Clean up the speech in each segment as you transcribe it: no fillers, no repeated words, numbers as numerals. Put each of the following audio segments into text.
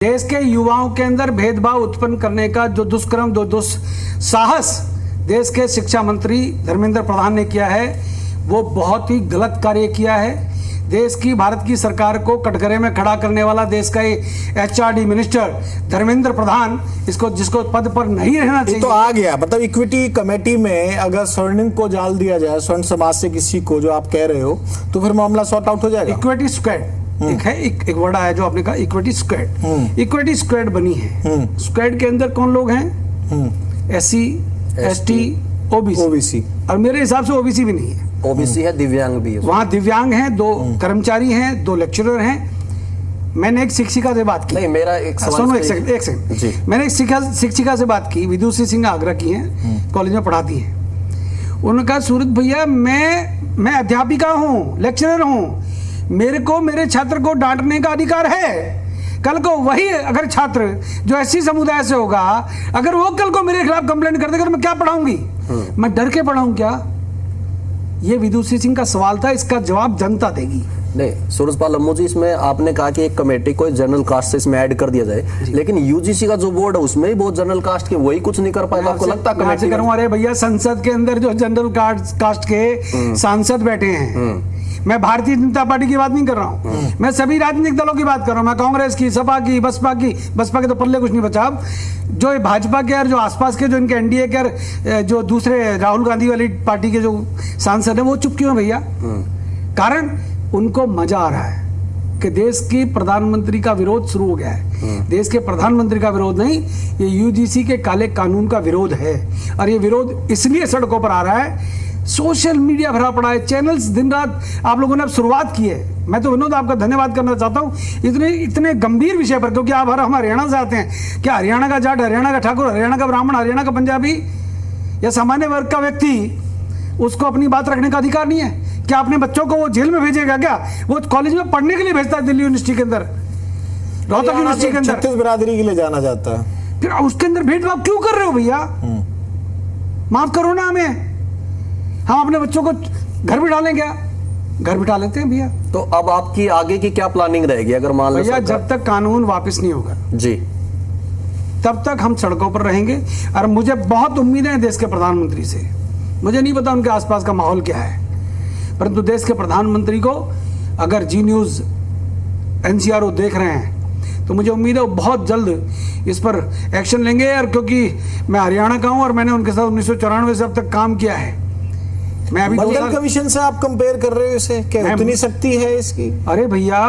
देश के युवाओं के अंदर भेदभाव उत्पन्न करने का जो दुष्कर्म जो दुस्साहस देश के शिक्षा मंत्री धर्मेंद्र प्रधान ने किया है वो बहुत ही गलत कार्य किया है। देश की भारत की सरकार को कटघरे में खड़ा करने वाला देश का एचआरडी मिनिस्टर धर्मेंद्र प्रधान इसको जिसको पद पर नहीं रहना चाहिए। तो आ गया मतलब इक्विटी कमेटी में अगर स्वर्णिम को डाल दिया जाए, स्वर्ण समाज से किसी को, जो आप कह रहे हो, तो फिर मामला सॉर्ट आउट हो जाएगा। इक्विटी स्क्वाड एक है, एक वर्ड आया जो आपने कहा इक्विटी स्क्वाड। इक्विटी स्क्वाड बनी है। स्क्वाड के अंदर कौन लोग हैं? SC, ST, OBC. और मेरे हिसाब से ओबीसी भी नहीं है। ओबीसी है, दिव्यांग भी है। वहाँ दिव्यांग हैं, 2 कर्मचारी हैं, 2 लेक्चरर हैं। मैंने एक शिक्षिका से बात की। नहीं, मेरा एक सवाल सुनो एक सेकंड। मैंने एक शिक्षिका से बात की, विदुषी सिंह आगरा की हैं, कॉलेज में पढ़ाती हैं। उन्होंने कहा सूरज भैया मैं अध्यापिका हूँ, लेक्चरर हूँ, मेरे को मेरे छात्र को डांटने का अधिकार है। कल को वही अगर छात्र जो एससी समुदाय से होगा, अगर वो कल को मेरे खिलाफ कंप्लेंट कर देगा तो मैं क्या पढ़ाऊंगी? मैं डर के पढ़ाऊं क्या? ये विदुषी सिंह का सवाल था, इसका जवाब जनता देगी। नहीं सूरजपाल लम्बू जी, इसमें आपने कहा कि एक कमेटी को जनरल कास्ट से इसमें ऐड कर दिया जाए, लेकिन यूजीसी का जो बोर्ड है उसमें ही बहुत जनरल कास्ट के वही कुछ नहीं कर पाएगा। आपको लगता है कमेटी करूँ? अरे भैया, संसद के अंदर जो जनरल कास्ट के सांसद बैठे हैं, मैं भारतीय जनता पार्टी की बात नहीं कर रहा हूँ, मैं सभी राजनीतिक दलों की बात कर रहा हूँ। मैं कांग्रेस की, सपा की, बसपा के तो पल्ले कुछ नहीं बचा। अब जो भाजपा के और जो आसपास के जो इनके एनडीए के और जो दूसरे राहुल गांधी वाली पार्टी के जो सांसद हैं वो चुप क्यों भैया? कारण उनको मजा आ रहा है कि देश की प्रधानमंत्री का विरोध शुरू हो गया है। देश के प्रधानमंत्री का विरोध नहीं, ये यूजीसी के काले कानून का विरोध है। और ये विरोध इसलिए सड़कों पर आ रहा है, सोशल मीडिया भरा पड़ा है, चैनल्स दिन रात आप लोगों ने अब शुरुआत की है। मैं तो विनोद आपका धन्यवाद करना चाहता हूँ इतने गंभीर विषय पर, क्योंकि आप हम हरियाणा से आते हैं। क्या हरियाणा का जाट, हरियाणा का ठाकुर, हरियाणा का ब्राह्मण, हरियाणा का पंजाबी या सामान्य वर्ग का व्यक्ति, उसको अपनी बात रखने का अधिकार नहीं है? क्या अपने बच्चों को वो जेल में भेजेगा? क्या वो कॉलेज में पढ़ने के लिए भेजता है? दिल्ली यूनिवर्सिटी के अंदर, रोहतक यूनिवर्सिटी के अंदर छत्तीस बिरादरी के लिए जाना जाता है, फिर उसके अंदर भेदभाव क्यों कर रहे हो भैया? माफ करो ना हमें। हम अपने बच्चों को घर बिठा लें क्या? घर बिठा लेते हैं भैया। तो अब आपकी आगे की क्या प्लानिंग रहेगी अगर मान लो भैया, जब तक कानून वापस नहीं होगा जी, तब तक हम सड़कों पर रहेंगे। और मुझे बहुत उम्मीदें हैं देश के प्रधानमंत्री से। मुझे नहीं पता उनके आसपास का माहौल क्या है, परंतु देश के प्रधानमंत्री को अगर जी न्यूज एनसीआरओ देख रहे हैं तो मुझे उम्मीद है वो बहुत जल्द इस पर एक्शन लेंगे। और क्योंकि मैं हरियाणा का हूं और मैंने उनके साथ 1994 से अब तक काम किया है। मैं अभी मंडल कमीशन से आप कंपेयर कर रहे हो इसे? क्या उतनी शक्ति है इसकी? अरे भैया,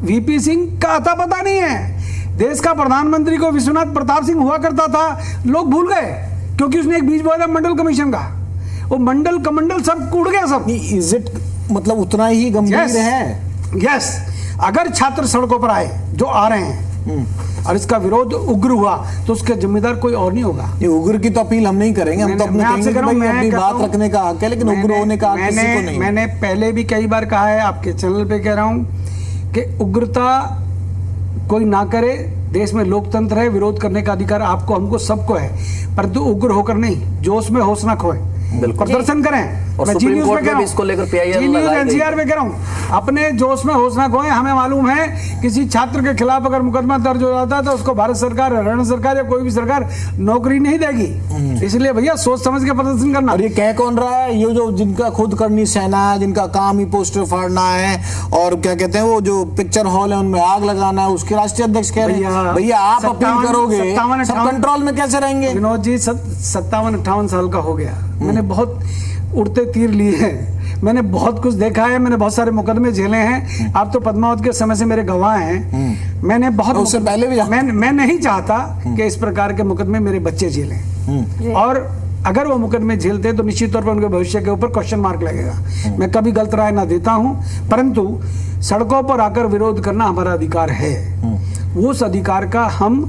वीपी सिंह का अता पता नहीं है। देश का प्रधानमंत्री को विश्वनाथ प्रताप सिंह हुआ करता था, लोग भूल गए क्योंकि उसने एक बीज बोया था मंडल कमीशन का। वो मंडल कमंडल सब उड़ गया सब। इज इट मतलब उतना ही गंभीर है? यस। अगर छात्र सड़कों पर आए, जो आ रहे हैं, और इसका विरोध उग्र हुआ तो उसके जिम्मेदार कोई और नहीं होगा। ये उग्र की तो अपील हम नहीं करेंगे। हम तो अपने अपनी बात रखने का हक है, लेकिन उग्र होने का हक किसी को नहीं। मैंने पहले भी कई बार कहा है, आपके चैनल पे कह रहा हूं कि उग्रता कोई ना करे। देश में लोकतंत्र है, विरोध करने का अधिकार आपको, हमको, सबको है, परंतु उग्र होकर नहीं, जोश में होश ना खोए, प्रदर्शन करें। और मैं जी सुप्रीम न्यूज कोर्ट पे कह में रहा इसको लेकर हूं, PIL जी न्यूज लगाई गई एनसीआर पे कह रहा हूं, अपने जोश में होश ना खोए। हमें मालूम है किसी छात्र के खिलाफ अगर मुकदमा दर्ज हो जाता है तो उसको भारत सरकार, हरियाणा सरकार या कोई भी सरकार नौकरी नहीं देगी। इसलिए भैया सोच समझ के प्रदर्शन करना। और ये कह कौन रहा है? ये जो जिनका खुद करनी सेना है, जिनका काम ही पोस्टर फाड़ना है और क्या कहते हैं वो जो पिक्चर हॉल है उनमें आग लगाना है, उसके राष्ट्रीय अध्यक्ष कह रहे हैं भैया आप अपील करोगे, सब कंट्रोल में कैसे रहेंगे? विनोद जी, 57-58 साल का हो गया, मैंने बहुत उड़ते तीर लिए हैं, मैंने बहुत कुछ देखा है, मैंने बहुत सारे मुकदमे झेले हैं। आप तो पद्मावत के समय से मेरे गवाह हैं। मैंने बहुत उससे पहले भी मैं नहीं चाहता कि इस प्रकार के मुकदमे मेरे बच्चे झेलें, और अगर वो मुकदमे झेलते तो निश्चित तौर पर उनके भविष्य के ऊपर क्वेश्चन मार्क लगेगा। मैं कभी गलत राय ना देता हूं, परंतु सड़कों पर आकर विरोध करना हमारा अधिकार है। उस अधिकार का हम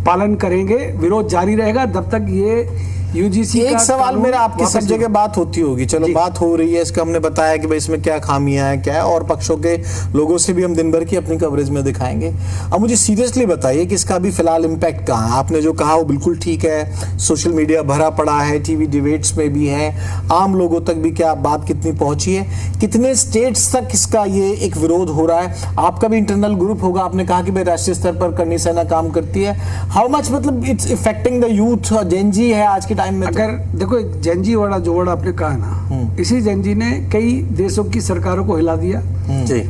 पालन करेंगे, विरोध जारी रहेगा जब तक ये यूजीसी एक सवाल मेरा, आपकी सब जगह बात होती होगी, चलो बात हो रही है, इसका हमने बताया कि भाई इसमें क्या खामियां हैं क्या है, और पक्षों के लोगों से भी हम दिन भर की अपनी कवरेज में दिखाएंगे। अब मुझे सीरियसली बताइए कि इसका भी फिलहाल इम्पैक्ट कहाँ है? आपने जो कहा वो बिल्कुल ठीक है, सोशल मीडिया भरा पड़ा है, टीवी डिबेट्स में भी है, आम लोगों तक भी क्या बात कितनी पहुंची है, कितने स्टेट्स तक इसका ये एक विरोध हो रहा है? आपका भी इंटरनल ग्रुप होगा, आपने कहा कि भाई राष्ट्रीय स्तर पर करनी सेना काम करती है, हाउ मच मतलब it's affecting the youth? Gen Z है आज के टाइम में, अगर देखो जेनजी वाला जो वर्ड आपने कहा ना, इसी जेनजी ने कई देशों की सरकारों को हिला दिया जी।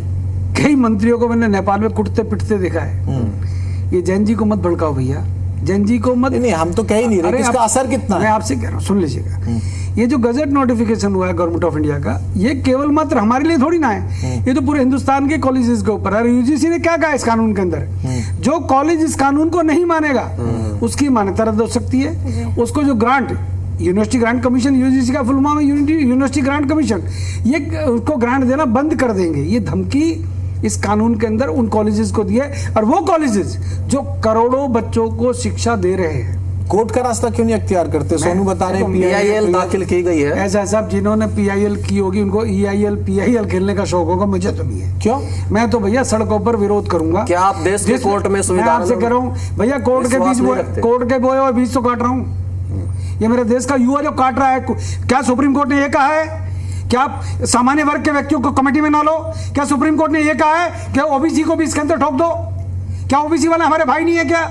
कई मंत्रियों को मैंने नेपाल में कुटते पिटते देखा है। ये जेनजी को मत भड़काओ भैया, जेनजी को मत। नहीं हम तो कह ही नहीं रहे, इसका असर कितना है? मैं आपसे कह रहा हूँ, सुन लीजिएगा, ये जो गजट नोटिफिकेशन हुआ है गवर्नमेंट ऑफ इंडिया का, ये केवल मात्र हमारे लिए थोड़ी ना है, ये तो पूरे हिंदुस्तान के कॉलेजेस के ऊपर है। यूजीसी ने क्या कहा इस कानून के अंदर, जो कॉलेज इस कानून को नहीं मानेगा उसकी मान्यता रद्द हो सकती है, उसको जो grant, university grant commission, UGC का फुल फॉर्म है यूनिवर्सिटी ग्रांट कमीशन, ये उसको ग्रांट देना बंद कर देंगे। ये धमकी इस कानून के अंदर उन कॉलेजेस को दिया है, और वो कॉलेजेस जो करोड़ों बच्चों को शिक्षा दे रहे हैं। कोर्ट का रास्ता क्यों नहीं अख्तियार करते? सोनू बता रहे हैं PIL दाखिल की गई है। ऐसा साहब जिन्होंने PIL की होगी उनको EIL PIL खेलने का शौक होगा, मुझे तो नहीं है। क्यों? मैं तो भैया सड़कों पर विरोध करूंगा। क्या आप देश के कोर्ट में सुविधा? मैं आपसे कह रहा हूँ भैया, कोर्ट के बोए हुए बीज तो काट रहा हूँ, ये मेरे देश का युवा जो काट रहा है। क्या सुप्रीम कोर्ट ने ये कहा है क्या सामान्य वर्ग के व्यक्तियों को कमेटी में ना लो? क्या सुप्रीम कोर्ट ने ये कहा है कि ओबीसी को भी इसके अंदर ठोक दो? क्या ओबीसी वाले हमारे भाई नहीं है क्या?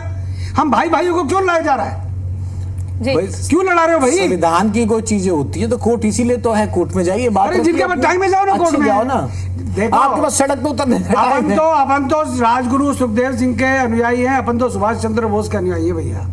हम भाई भाइयों को क्यों लड़ाया जा रहा है? क्यों लड़ा रहे हो भाई? संविधान की कोई चीजें होती है तो कोर्ट इसीलिए तो है, कोर्ट में जाइए, बात जिनके पास टाइम में जाओ ना, कोर्ट में जाओ ना। देखो आपके पास सड़क पे उतरने अपन तो राजगुरु सुखदेव सिंह के अनुयायी हैं, अपन तो सुभाष चंद्र बोस के अनुयायी है भैया।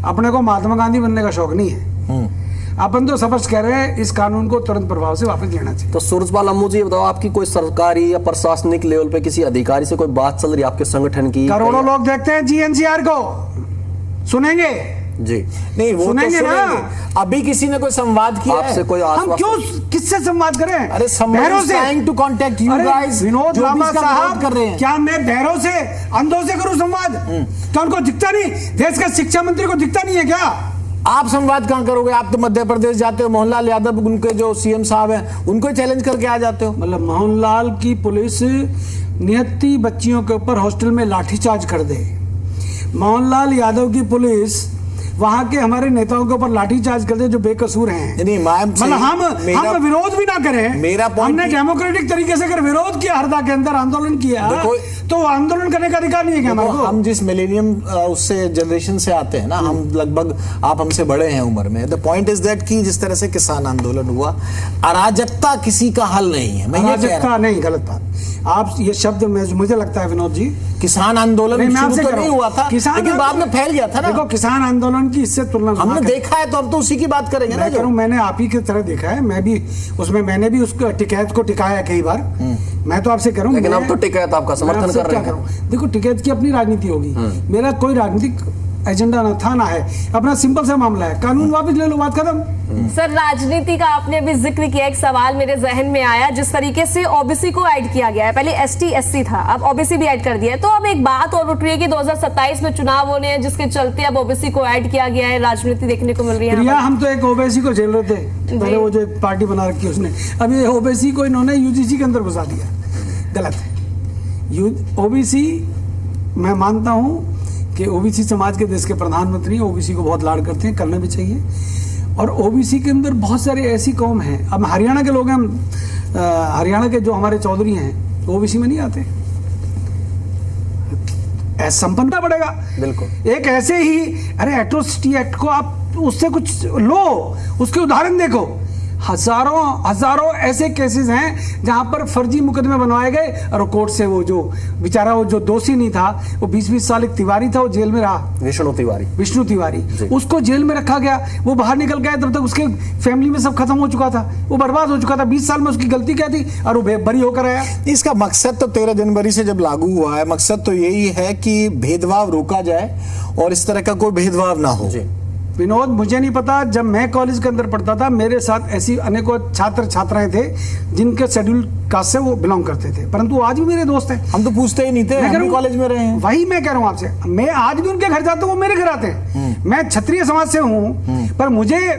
अपने को महात्मा गांधी बनने का शौक नहीं है। अपन तो स्पष्ट कह रहे हैं इस कानून को तुरंत प्रभाव से वापस लेना चाहिए। तो सूरजपाल अम्मू जी बताओ, आपकी कोई सरकारी या प्रशासनिक लेवल पे किसी अधिकारी से कोई बात चल रही है आपके संगठन की? करोड़ों लोग देखते हैं GNCR को, सुनेंगे जी? नहीं वो सुनेंगे तो ना। अभी किसी ने कोई संवाद किया आपसे? कोई हम क्यों किससे संवाद करें? अरे बहरों से to contact you guys, Vinod Lamba साहब कर रहे हैं। क्या मैं बहरों से, अंधों से करूं संवाद? क्या उनको दिखता नहीं? देश के शिक्षा मंत्री को दिखता नहीं है क्या? आप संवाद कहां करोगे? आप तो मध्य प्रदेश जाते हो, मोहनलाल यादव उनके जो CM साहब हैं उनको चैलेंज करके आ जाते हो। मतलब मोहनलाल की पुलिस निहत्ती बच्चियों के ऊपर हॉस्टल में लाठीचार्ज कर दे, मोहनलाल यादव की पुलिस वहां के हमारे नेताओं के ऊपर लाठीचार्ज कर दे जो बेकसूर हैं। नहीं मतलब हम विरोध भी ना करें, मेरा हमने डेमोक्रेटिक तरीके से अगर विरोध किया, हरदा के अंदर आंदोलन किया, तो आंदोलन करने का अधिकार नहीं है क्या हमारे को? हम जिस मिलेनियम उससे जनरेशन से आते हैं ना, हम लगभग, आप हमसे बड़े हैं उम्र में। द पॉइंट इज दैट कि जिस तरह से किसान आंदोलन हुआ, अराजकता किसी का हल नहीं है। मैं अराजकता नहीं, गलत बात। आप ये शब्द मुझे लगता है विनोद जी, किसान आंदोलन शुरू तो नहीं हुआ था, लेकिन बाद में फैल गया था ना। देखो किसान आंदोलन की इससे तुलना हमने देखा है, तो अब तो उसी की बात करेंगे ना। मैंने आप ही की तरह देखा है, मैं भी उसमें, मैंने भी उसको टिकैत को टिकाया कई बार। मैं तो आपसे कह रहा हूं, लेकिन अब तो टिकैत आपका समर्थन कर रहे हैं। देखो टिकैत की अपनी राजनीति होगी, मेरा कोई राजनीतिक एजेंडा ना था ना है, अपना सिंपल सा मामला है, कानून वापस ले लो, बात खत्म। सर राजनीति का आपने अभी जिक्र किया, एक सवाल मेरे जहन में आया, जिस तरीके से ओबीसी को ऐड किया गया है, पहले ST SC था, अब ओबीसी भी ऐड कर दिया है, तो अब एक बात और उठ रही है कि 2027 में चुनाव होने हैं, जिसके चलते अब ओबीसी को ऐड किया गया है, राजनीति देखने को मिल रही है। हम तो एक ओबीसी को झेल रहे थे पहले, वो जो पार्टी बना रखी है उसने, अब ये ओबीसी को इन्होंने UGC के अंदर घुसा दिया, गलत है। ओबीसी मैं मानता हूँ कि ओबीसी समाज के देश के प्रधानमंत्री ओबीसी को बहुत लाड़ करते हैं, करना भी चाहिए। और ओबीसी के अंदर बहुत सारे ऐसी कौम है, अब हरियाणा के लोग हैं, हरियाणा के जो हमारे चौधरी हैं ओबीसी में नहीं आते, संपन्नता बढ़ेगा बिल्कुल। एक ऐसे ही, अरे एट्रोसिटी एक्ट को आप उससे कुछ लो, उसके उदाहरण देखो, हजारों ऐसे केसेस हैं जहां पर फर्जी मुकदमे बनवाए गए और कोर्ट से वो जो बेचारा, वो जो दोषी नहीं था, वो 20-20 साल एक तिवारी था, वो जेल में रहा, विष्णु तिवारी, उसको जेल में रखा गया, वो बाहर निकल गया, तब तक उसके फैमिली में सब खत्म हो चुका था, वो बर्बाद हो चुका था। 20 साल में उसकी गलती क्या थी और वो बरी होकर आया। इसका मकसद तो 13 जनवरी से जब लागू हुआ है, मकसद तो यही है कि भेदभाव रोका जाए और इस तरह का कोई भेदभाव ना हो। विनोद, मुझे नहीं पता, जब मैं कॉलेज के अंदर पढ़ता था मेरे साथ ऐसी अनेकों छात्र छात्राएं थे जिनके शेड्यूल कास्ट से वो बिलोंग करते थे, परंतु आज भी मेरे दोस्त हैं। हम तो पूछते ही नहीं थे, हम कॉलेज में रहे हैं। वही मैं कह रहा हूँ आपसे, मैं आज भी उनके घर जाता हूँ, वो मेरे घर आते हैं। मैं क्षत्रिय समाज से हूँ, पर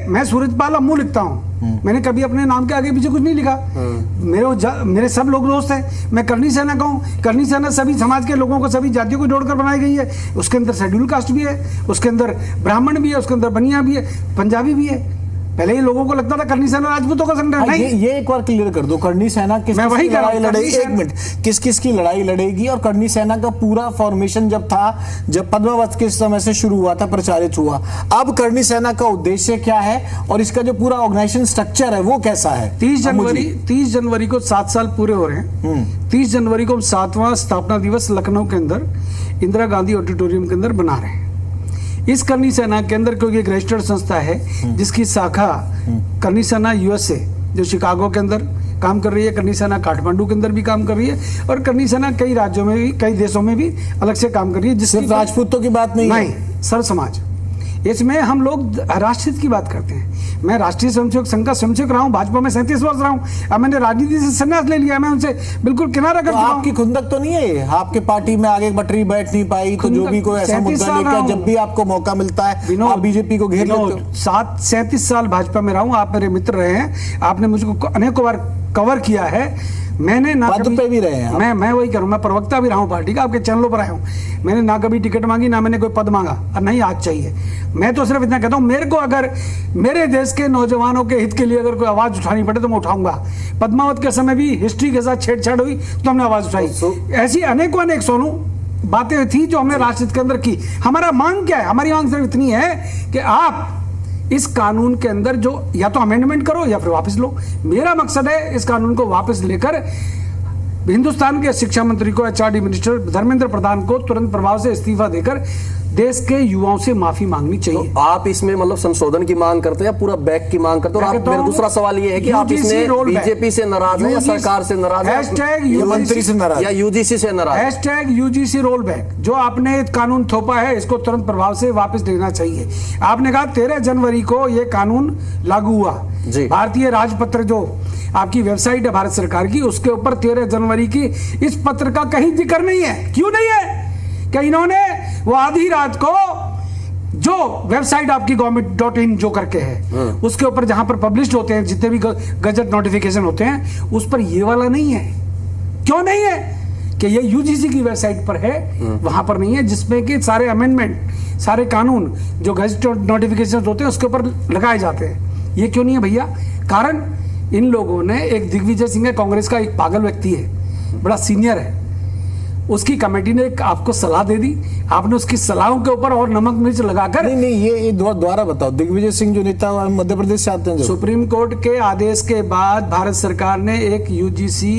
मैं सूरजपाल अम्मू लिखता हूँ, मैंने कभी अपने नाम के आगे पीछे कुछ नहीं लिखा। मेरे सब लोग दोस्त हैं। मैं करनी सेना का हूँ। करनी सेना सभी समाज के लोगों को, सभी जातियों को जोड़कर बनाई गई है। उसके अंदर शेड्यूल कास्ट भी है, उसके अंदर ब्राह्मण भी है, उसके अंदर बनिया भी है, पंजाबी भी है। पहले ही लोगों को लगता था करनी सेना राजपूतों का संगठन नहीं। ये एक बार क्लियर कर दो, करनी सेना किस मैं वही की लड़ाई लड़ेगी? करनी एक मिनट, किस किस की लड़ाई लड़ेगी? और करनी सेना का पूरा फॉर्मेशन जब पद्मावत के समय से शुरू हुआ था, प्रचारित हुआ, अब करनी सेना का उद्देश्य क्या है और इसका जो पूरा ऑर्गेनाइजेशन स्ट्रक्चर है वो कैसा है? 30 जनवरी को 7 साल पूरे हो रहे हैं। 30 जनवरी को हम 7वां स्थापना दिवस लखनऊ के अंदर इंदिरा गांधी ऑडिटोरियम के अंदर बना रहे हैं। इस करनी सेना के अंदर, क्योंकि एक रजिस्टर्ड संस्था है जिसकी शाखा करनी सेना यूएसए जो शिकागो के अंदर काम कर रही है, करनी सेना काठमांडू के अंदर भी काम कर रही है, और करनी सेना कई राज्यों में भी, कई देशों में भी अलग से काम कर रही है। सिर्फ राजपूतों की बात नहीं, सर समाज। इसमें हम लोग राष्ट्रहित की बात करते हैं। मैं राष्ट्रीय स्वयंसेवक संघ का स्वयंसेवक रहा हूँ, भाजपा में 37 वर्ष रहा हूँ। अब मैंने राजनीति से संन्यास ले लिया, मैं उनसे बिल्कुल किनारा कर चुका हूं। आपकी खुंदक तो नहीं है? आपके पार्टी में आगे बटरी बैठ नहीं पाई तो जो भी कोई ऐसा मुद्दा लेकर जब भी आपको मौका मिलता है आप बीजेपी को घेर लेते हो। 37 साल भाजपा में रहा हूँ। आप मेरे मित्र रहे हैं, आपने मुझको अनेकों बार कवर किया है। मैंने ना पद पे भी रहे हैं। मैं वही करूँ, मैं प्रवक्ता भी रहा हूँ पार्टी का, आपके चैनलों पर आया हूँ। मैंने ना कभी टिकट मांगी, ना मैंने कोई पद मांगा, और नहीं आज चाहिए। मैं तो सिर्फ इतना कहता हूँ, मेरे को अगर मेरे देश के नौजवानों के हित के लिए अगर कोई आवाज उठानी पड़े तो मैं उठाऊंगा। पद्मावत के समय भी हिस्ट्री के साथ छेड़छाड़ हुई तो हमने आवाज उठाई। ऐसी अनेक सोनू बातें थी जो हमने राष्ट्रहित के अंदर की। हमारा मांग क्या है? हमारी मांग सिर्फ इतनी है कि आप इस कानून के अंदर जो या तो अमेंडमेंट करो या फिर वापस लो। मेरा मकसद है इस कानून को वापस लेकर हिंदुस्तान के शिक्षा मंत्री को, एचआरडी मिनिस्टर धर्मेंद्र प्रधान को तुरंत प्रभाव से इस्तीफा देकर देश के युवाओं से माफी मांगनी चाहिए। तो आप इसमें मतलब संशोधन की मांग करते हैं या पूरा बैक की मांग करते हैं? मेरा दूसरा सवाल ये है कि आप इसमें बीजेपी से नाराज हैं या सरकार से नाराज हैं, मंत्री से नाराज या यूजीसी से नाराज? #UGC रोल बैक जो आपने कानून थोपा है इसको तुरंत प्रभाव से वापस लेना चाहिए। आपने कहा 13 जनवरी को ये कानून लागू हुआ। भारतीय राजपत्र जो आपकी वेबसाइट है भारत सरकार की, उसके ऊपर 13 जनवरी की इस पत्र का कहीं जिक्र नहीं है। क्यों नहीं है? कि इन्होंने वो आधी रात को जो वेबसाइट आपकी government.in जो करके है उसके ऊपर जहां पर पब्लिश होते हैं जितने भी गजट नोटिफिकेशन होते हैं उस पर ये वाला नहीं है। क्यों नहीं है? कि ये यूजीसी की वेबसाइट पर है, वहां पर नहीं है, जिसमें कि सारे अमेंडमेंट, सारे कानून जो गजट नोटिफिकेशन होते हैं उसके ऊपर लगाए जाते हैं। ये क्यों नहीं है भैया? कारण इन लोगों ने, एक दिग्विजय सिंह है कांग्रेस का, एक पागल व्यक्ति है, बड़ा सीनियर है, उसकी कमेटी ने आपको सलाह दे दी, आपने उसकी सलाहों के ऊपर और नमक मिर्च लगाकर नहीं ये दोबारा बताओ। दिग्विजय सिंह जो नेता मध्य प्रदेश से आते हैं, सुप्रीम कोर्ट के आदेश के बाद भारत सरकार ने एक यूजीसी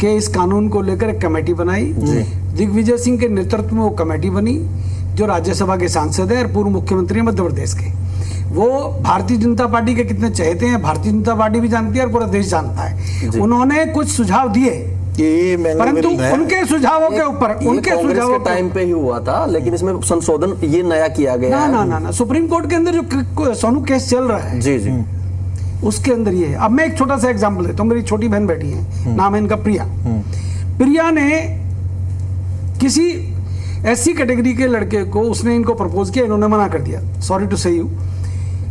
के इस कानून को लेकर एक कमेटी बनाई। दिग्विजय सिंह के नेतृत्व में वो कमेटी बनी, जो राज्यसभा के सांसद है और पूर्व मुख्यमंत्री है मध्य प्रदेश के। वो भारतीय जनता पार्टी के कितने चहेते हैं भारतीय जनता पार्टी भी जानती है और पूरा देश जानता है। उन्होंने कुछ सुझाव दिए, परंतु उनके सुझावों के ऊपर, उनके सुझावों के टाइम पे ही हुआ था, लेकिन इसमें संशोधन ये नया किया गया है। ना सुप्रीम कोर्ट के अंदर जो सोनू केस चल रहा है जी उसके अंदर ये है। अब मैं एक छोटा सा एग्जांपल देता हूँ। मेरी छोटी बहन बैठी है, नाम है इनका प्रिया। प्रिया ने किसी ऐसी कैटेगरी के लड़के को, उसने इनको प्रपोज किया, इन्होंने मना कर दिया। सॉरी टू से यू,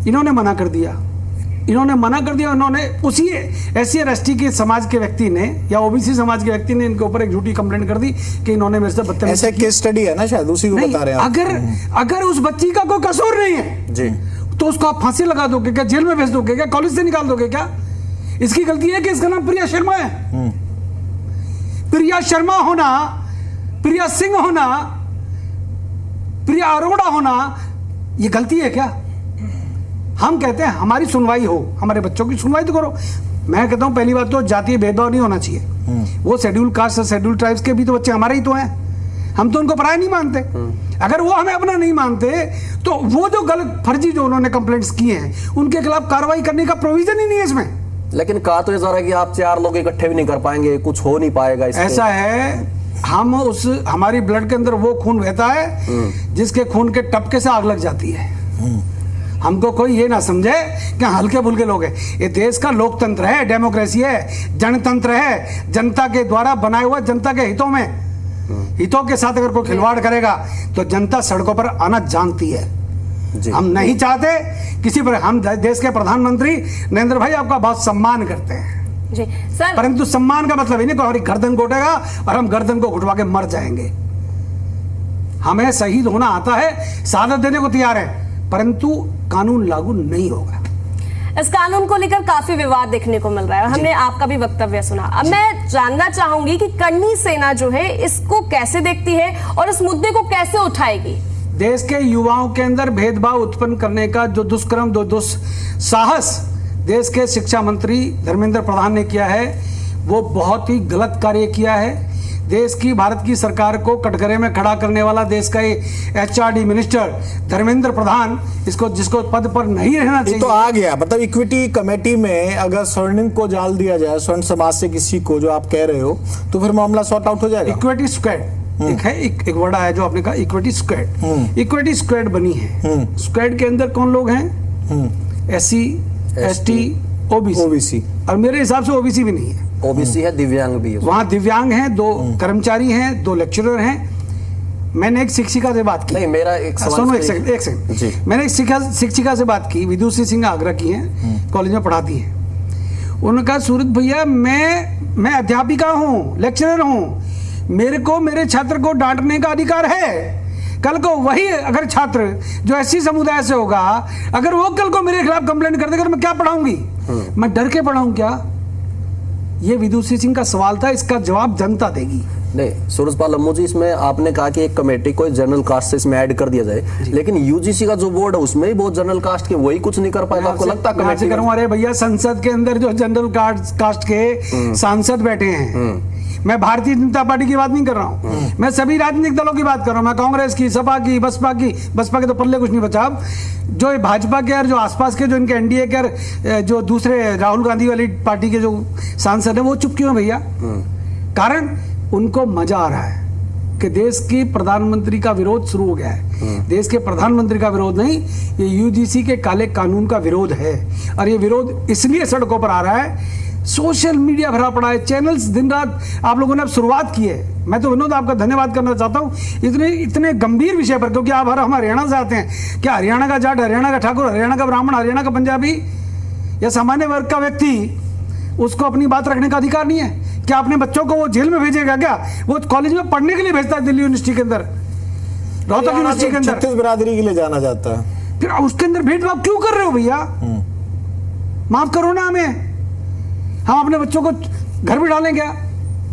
इन्होंने मना कर दिया। उन्होंने उसी SC/ST के समाज के व्यक्ति ने या ओबीसी समाज के व्यक्ति ने इनके ऊपर एक झूठी कंप्लेंट कर दी कि इन्होंने मेरे से बदतमीजी। ऐसा केस स्टडी है ना, शायद उसी को बता रहे हैं। अगर उस बच्ची का कोई कसूर नहीं है जी, तो उसको आप फांसी लगा दोगे क्या? जेल में भेज दोगे क्या? कॉलेज से निकाल दोगे क्या? इसकी गलती है कि इसका नाम प्रिया शर्मा है। प्रिया शर्मा होना, प्रिया सिंह होना, प्रिया अरोड़ा होना, ये गलती है क्या? हम कहते हैं हमारी सुनवाई हो, हमारे बच्चों की सुनवाई तो करो। मैं कहता हूं पहली बात तो जातीय भेदभाव नहीं होना चाहिए। वो शेड्यूल कास्ट और शेड्यूल ट्राइब्स के भी तो बच्चे हमारे ही तो हैं, हम तो उनको पराया नहीं मानते। अगर वो हमें अपना नहीं मानते तो वो जो गलत फर्जी जो उन्होंने कंप्लेंट्स किए हैं उनके खिलाफ कार्रवाई करने का प्रोविजन ही नहीं है इसमें। लेकिन कहा तो ये जा रहा है कि आप 4 लोग इकट्ठे भी नहीं कर पाएंगे, कुछ हो नहीं पाएगा इसमें। ऐसा है, हम हमारी ब्लड के अंदर वो खून बहता है जिसके खून के टपके से आग लग जाती है। हमको कोई ये ना समझे कि हल्के फुल्के लोग हैं। ये देश का लोकतंत्र है, डेमोक्रेसी है, जनतंत्र है, जनता के द्वारा बनाए हुआ, जनता के हितों के साथ अगर कोई खिलवाड़ करेगा तो जनता सड़कों पर आना जानती है। जी। हम नहीं चाहते किसी पर, हम देश के प्रधानमंत्री नरेंद्र भाई आपका बहुत सम्मान करते हैं जी सर, परंतु सम्मान का मतलब ये नहीं कि हमारी गर्दन घोटेगा और हम गर्दन को घुटवा के मर जाएंगे। हमें शहीद होना आता है, शहादत देने को तैयार है, परंतु कानून लागू नहीं होगा। इस कानून को लेकर काफी विवाद देखने को मिल रहा है। हमने आपका भी वक्तव्य सुना। अब मैं जानना चाहूंगी कि कर्णी सेना जो है इसको कैसे देखती है और इस मुद्दे को कैसे उठाएगी। देश के युवाओं के अंदर भेदभाव उत्पन्न करने का जो दुष्कर्म, जो दुस्साहस देश के शिक्षा मंत्री धर्मेंद्र प्रधान ने किया है, वो बहुत ही गलत कार्य किया है। देश की, भारत की सरकार को कटघरे में खड़ा करने वाला देश का HRD मिनिस्टर धर्मेंद्र प्रधान, इसको, जिसको पद पर नहीं रहना चाहिए, तो आ गया। मतलब इक्विटी कमेटी में अगर स्वर्णिम को डाल दिया जाए, स्वर्ण समाज से किसी को, जो आप कह रहे हो, तो फिर मामला सॉर्ट आउट हो जाएगा। इक्विटी स्क्वाड एक है, एक वर्ड आया जो आपने कहा, इक्विटी स्क्वाड। इक्विटी स्क्वाड बनी है। स्क्वाड के अंदर कौन लोग हैं? SC ST OBC, और मेरे हिसाब से OBC भी नहीं है। OBC है, दिव्यांग भी है। वहाँ दिव्यांग हैं, 2 कर्मचारी हैं, 2 लेक्चरर हैं। मैंने एक शिक्षिका से बात की। नहीं, मेरा एक सवाल, सुनो एक सेकंड जी। मैंने एक शिक्षिका से बात की, विदुषी सिंह आगरा की हैं, कॉलेज में पढ़ाती हैं। उन्होंने कहा, सूरज भैया मैं अध्यापिका हूँ, लेक्चरर हूँ, मेरे को मेरे छात्र को डांटने का अधिकार है। कल को वही अगर छात्र जो SC समुदाय से होगा, अगर वो कल को मेरे खिलाफ कंप्लेंट कर देगा तो मैं क्या पढ़ाऊंगी? मैं डर के पढ़ाऊं क्या? ये विदुषी सिंह का सवाल था, इसका जवाब जनता देगी। नहीं, सूरजपाल अम्मू जी, इसमें आपने कहा कि एक कमेटी को जनरल कास्ट से इसमें ऐड कर दिया जाए, लेकिन UGC का जो बोर्ड है उसमें ही बहुत जनरल कास्ट के, वही कुछ नहीं कर पाएगा। आपको लगता है कमेटी करूँ? अरे भैया, संसद के अंदर जो जनरल कास्ट के सांसद बैठे हैं, मैं भारतीय जनता पार्टी की बात नहीं कर रहा हूँ, मैं सभी राजनीतिक दलों की बात कर रहा हूँ। मैं कांग्रेस की, सपा की, बसपा के तो पल्ले कुछ नहीं बचा। अब जो भाजपा के और जो आसपास के, जो इनके NDA के, जो दूसरे राहुल गांधी वाली पार्टी के जो सांसद है, वो चुप क्यों है भैया? कारण उनको मजा आ रहा है कि देश की प्रधानमंत्री का विरोध शुरू हो गया है। देश के प्रधानमंत्री का विरोध नहीं, ये UGC के काले कानून का विरोध है। और ये विरोध इसलिए सड़कों पर आ रहा है, सोशल मीडिया भरा पड़ा है, चैनल्स दिन रात, आप लोगों ने अब शुरुआत की है। मैं तो विनोद आपका धन्यवाद करना चाहता हूँ इतने गंभीर विषय पर, क्योंकि आप हम हरियाणा से आते हैं। क्या हरियाणा का जाट, हरियाणा का ठाकुर, हरियाणा का ब्राह्मण, हरियाणा का पंजाबी या सामान्य वर्ग का व्यक्ति, उसको अपनी बात रखने का अधिकार नहीं है? क्या अपने बच्चों को वो जेल में भेजेगा? क्या वो कॉलेज में पढ़ने के लिए भेजता है? दिल्ली यूनिवर्सिटी के अंदर, रोहतक यूनिवर्सिटी के अंदर छत्तीस बिरादरी के लिए जाना जाता है, फिर उसके अंदर भेदभाव क्यों कर रहे हो भैया? माफ करो ना हमें। हम अपने बच्चों को घर बिठा लें क्या?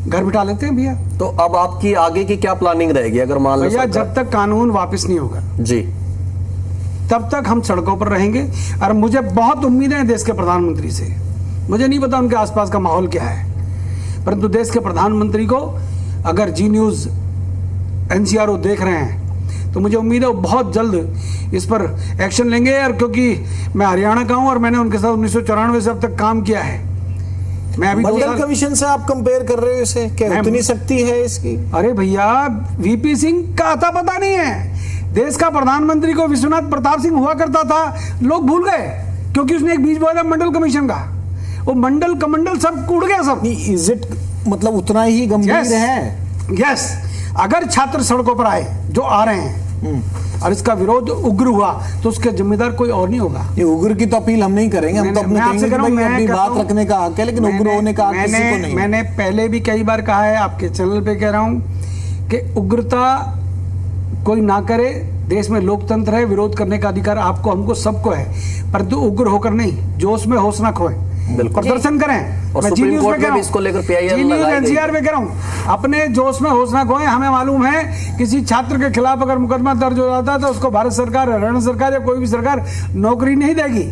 घर बिठा लेते हैं भैया। तो अब आपकी आगे की क्या प्लानिंग रहेगी अगर मान लो भैया, जब तक कानून वापस नहीं होगा जी, तब तक हम सड़कों पर रहेंगे। और मुझे बहुत उम्मीद है देश के प्रधानमंत्री से। मुझे नहीं पता उनके आसपास का माहौल क्या है, परंतु देश के प्रधानमंत्री को अगर जी न्यूज़ NCRO देख रहे हैं तो मुझे उम्मीद है वो बहुत जल्द इस पर एक्शन लेंगे। और क्योंकि मैं हरियाणा का हूँ और मैंने उनके साथ 1994 से अब तक काम किया है। मैं अभी मंडल कमीशन से आप कंपेयर कर रहे हो इसे, क्या उतनी शक्ति है इसकी? अरे भैया, VP सिंह का अता पता नहीं है। देश का प्रधानमंत्री को विश्वनाथ प्रताप सिंह हुआ करता था, लोग भूल गए क्योंकि उसने एक बीज बोया मंडल कमीशन का। वो मंडल कमंडल सब कूड़ गया सब। इज इट मतलब उतना ही गंभीर है? यस, अगर छात्र सड़कों पर आए, जो आ रहे हैं, और इसका विरोध उग्र हुआ तो उसके जिम्मेदार कोई और नहीं होगा। ये उग्र की तो अपील हम नहीं करेंगे, हम तो अपने कहेंगे कि भाई अपनी बात रखने का हक है, लेकिन उग्र होने का हक किसी को नहीं। मैंने पहले भी कई बार कहा है, आपके चैनल पे कह रहा हूं कि उग्रता कोई ना करे। देश में लोकतंत्र है, विरोध करने का अधिकार आपको, हमको, सबको है, परंतु उग्र होकर नहीं, जोश में होश ना खोए, प्रदर्शन करें। और मैं जी न्यूज़ पे कह रहा हूं, इसको लेकर PIL जी न्यूज़ NCR पे कह रहा हूं, अपने जोश में होश ना खोए। हमें मालूम है किसी छात्र के खिलाफ अगर मुकदमा दर्ज हो जाता है तो उसको भारत सरकार, हरियाणा सरकार या कोई भी सरकार नौकरी नहीं देगी।